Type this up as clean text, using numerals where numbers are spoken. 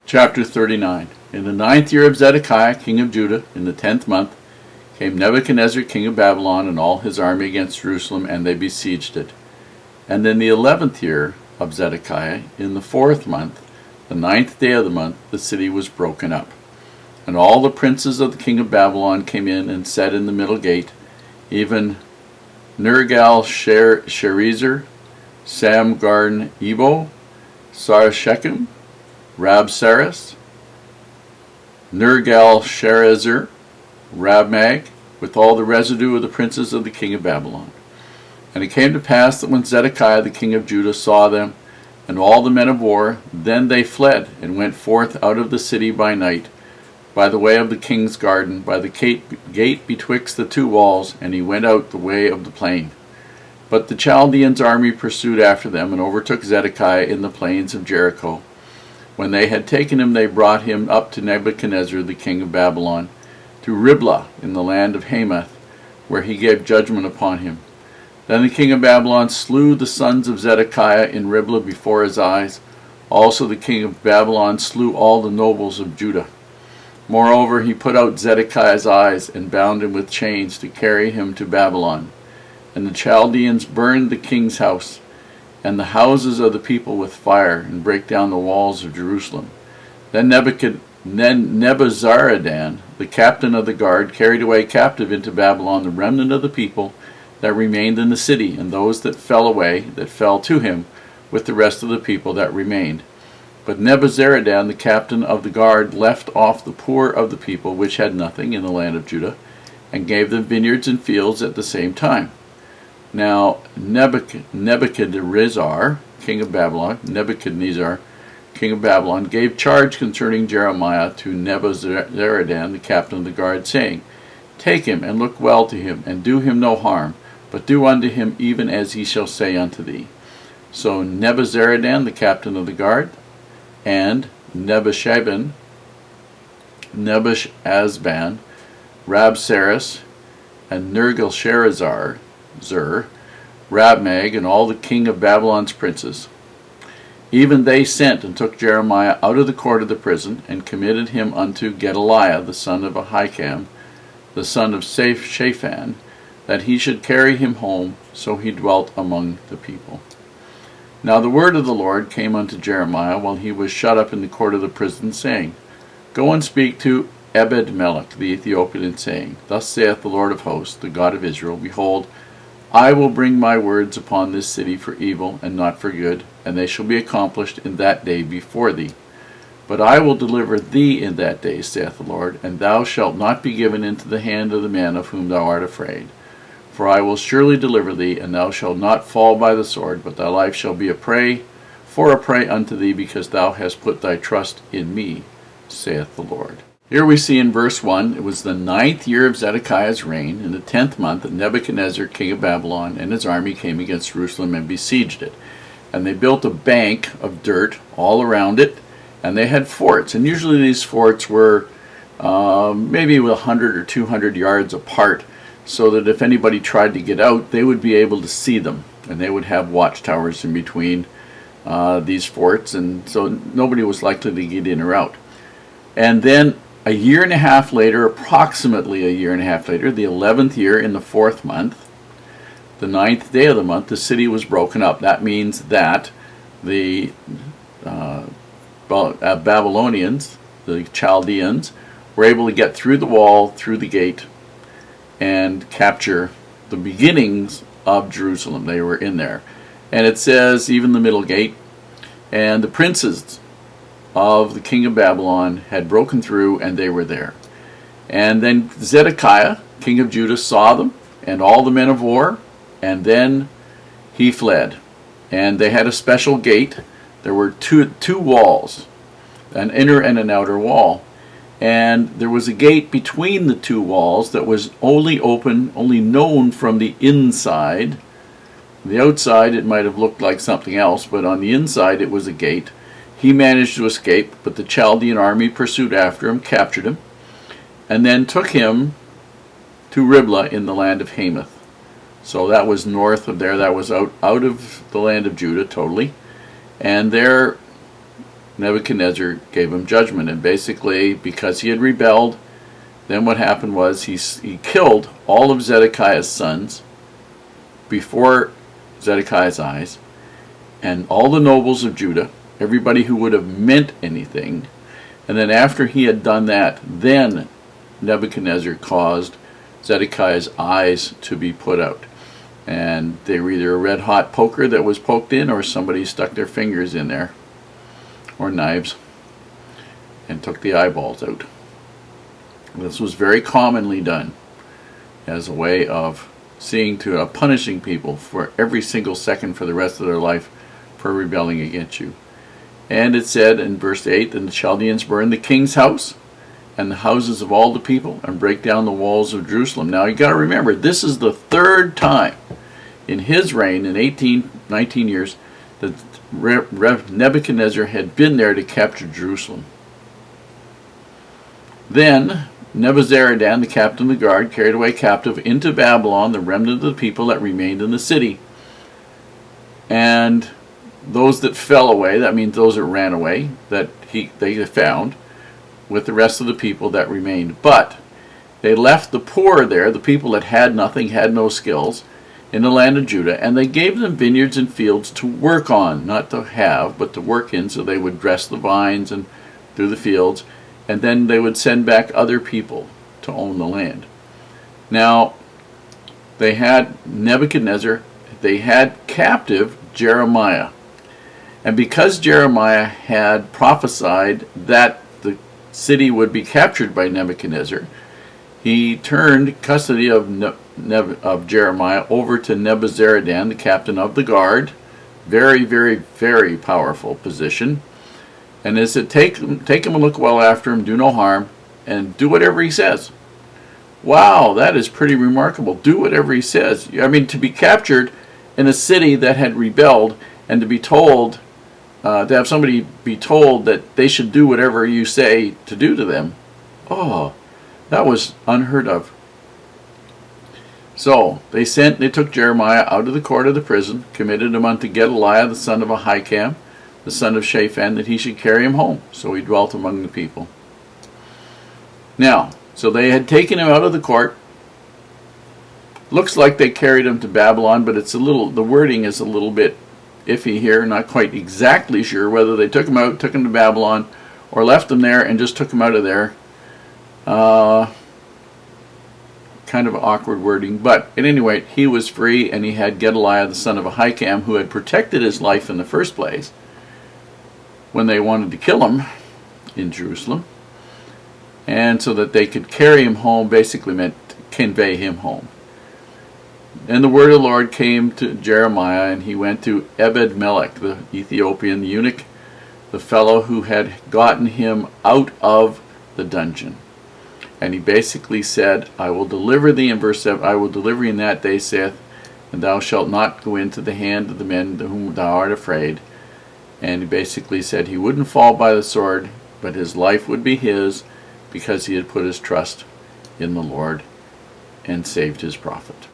Chapter 39. In the 9th year of Zedekiah, king of Judah, in the 10th month, came Nebuchadrezzar, king of Babylon, and all his army against Jerusalem, and they besieged it. And in the 11th year of Zedekiah, in the 4th month, the 9th day of the month, the city was broken up. And all the princes of the king of Babylon came in and sat in the middle gate, even Nergal-Sharezer, Samgar-Nebo, Sarshechem, Rabsaris, Nergal-Sharezer, Rabmag, with all the residue of the princes of the king of Babylon. And it came to pass that when Zedekiah the king of Judah saw them, and all the men of war, then they fled, and went forth out of the city by night, by the way of the king's garden, by the gate betwixt the two walls, and he went out the way of the plain. But the Chaldeans' army pursued after them, and overtook Zedekiah in the plains of Jericho. When they had taken him, they brought him up to Nebuchadrezzar the king of Babylon, to Riblah in the land of Hamath, where he gave judgment upon him. Then the king of Babylon slew the sons of Zedekiah in Riblah before his eyes. Also the king of Babylon slew all the nobles of Judah. Moreover, he put out Zedekiah's eyes, and bound him with chains to carry him to Babylon. And the Chaldeans burned the king's house, and the houses of the people with fire, and brake down the walls of Jerusalem. Then Nebuzaradan, the captain of the guard, carried away captive into Babylon the remnant of the people that remained in the city, and those that fell away, that fell to him, with the rest of the people that remained. But Nebuzaradan, the captain of the guard, left off the poor of the people which had nothing in the land of Judah, and gave them vineyards and fields at the same time. Now Nebuchadrezzar, king of Babylon, gave charge concerning Jeremiah to Nebuzaradan, the captain of the guard, saying, Take him, and look well to him, and do him no harm, but do unto him even as he shall say unto thee. So Nebuzaradan, the captain of the guard, and Nebushazban, Rabsaris, and Nergal-Sharezer, Rabmag, and all the king of Babylon's princes. Even they sent and took Jeremiah out of the court of the prison, and committed him unto Gedaliah, the son of Ahikam, the son of Shaphan, that he should carry him home. So he dwelt among the people. Now the word of the Lord came unto Jeremiah while he was shut up in the court of the prison, saying, Go and speak to Ebed-melech the Ethiopian, saying, Thus saith the Lord of hosts, the God of Israel, Behold, I will bring my words upon this city for evil and not for good, and they shall be accomplished in that day before thee. But I will deliver thee in that day, saith the Lord, and thou shalt not be given into the hand of the man of whom thou art afraid. For I will surely deliver thee, and thou shalt not fall by the sword, but thy life shall be a prey unto thee, because thou hast put thy trust in me, saith the Lord. Here we see in verse 1, it was the 9th year of Zedekiah's reign, in the 10th month, that Nebuchadrezzar, king of Babylon, and his army came against Jerusalem and besieged it. And they built a bank of dirt all around it, and they had forts. And usually these forts were maybe 100 or 200 yards apart, so that if anybody tried to get out, they would be able to see them. And they would have watchtowers in between these forts, and so nobody was likely to get in or out. And then a year and a half later, approximately a year and a half later, the 11th year in the 4th month, the 9th day of the month, the city was broken up. That means that the Babylonians, the Chaldeans, were able to get through the wall, through the gate, and capture the beginnings of Jerusalem. They were in there. And it says, even the middle gate, and the princes of the king of Babylon had broken through, and they were there. And then Zedekiah, king of Judah, saw them, and all the men of war, and then he fled. And they had a special gate. There were two walls, an inner and an outer wall. And there was a gate between the two walls that was only known from the inside. The outside, it might have looked like something else, but on the inside, it was a gate. He managed to escape, but the Chaldean army pursued after him, captured him, and then took him to Riblah in the land of Hamath. So that was north of there. That was out of the land of Judah totally. And there Nebuchadnezzar gave him judgment. And basically, because he had rebelled, then what happened was he killed all of Zedekiah's sons before Zedekiah's eyes, and all the nobles of Judah, everybody who would have meant anything. And then after he had done that, then Nebuchadnezzar caused Zedekiah's eyes to be put out. And they were either a red-hot poker that was poked in, or somebody stuck their fingers in there, or knives, and took the eyeballs out. This was very commonly done as a way of punishing people for every single second for the rest of their life for rebelling against you. And it said in verse 8, and the Chaldeans burned the king's house and the houses of all the people, and break down the walls of Jerusalem. Now you got to remember, this is the third time in his reign, in 19 years, that Nebuchadnezzar had been there to capture Jerusalem. Then Nebuzaradan, the captain of the guard, carried away captive into Babylon the remnant of the people that remained in the city. And those that fell away, that means those that ran away, that they found, with the rest of the people that remained. But they left the poor there, the people that had nothing, had no skills, in the land of Judah, and they gave them vineyards and fields to work on, not to have, but to work in, so they would dress the vines and do the fields, and then they would send back other people to own the land. Now, they had Nebuchadnezzar, they had captive Jeremiah. And because Jeremiah had prophesied that the city would be captured by Nebuchadnezzar, he turned custody of Jeremiah over to Nebuzaradan, the captain of the guard. Very, very, very powerful position. And they said, take him and look well after him, do no harm, and do whatever he says. Wow, that is pretty remarkable. Do whatever he says. I mean, to be captured in a city that had rebelled, and to be told, to have somebody be told that they should do whatever you say to do to them, oh, that was unheard of. So they took Jeremiah out of the court of the prison, committed him unto Gedaliah, the son of Ahikam, the son of Shaphan, that he should carry him home. So he dwelt among the people. Now, so they had taken him out of the court. Looks like they carried him to Babylon, but the wording is a little bit iffy here. Not quite exactly sure whether they took him out, took him to Babylon, or left him there and just took him out of there. Kind of awkward wording, but at any rate, he was free, and he had Gedaliah, the son of Ahikam, who had protected his life in the first place when they wanted to kill him in Jerusalem. And so that they could carry him home basically meant convey him home. And the word of the Lord came to Jeremiah, and he went to Ebed-melech, the Ethiopian eunuch, the fellow who had gotten him out of the dungeon. And he basically said, I will deliver thee, in verse 7, I will deliver thee in that day, saith, and thou shalt not go into the hand of the men to whom thou art afraid. And he basically said he wouldn't fall by the sword, but his life would be his, because he had put his trust in the Lord and saved his prophet.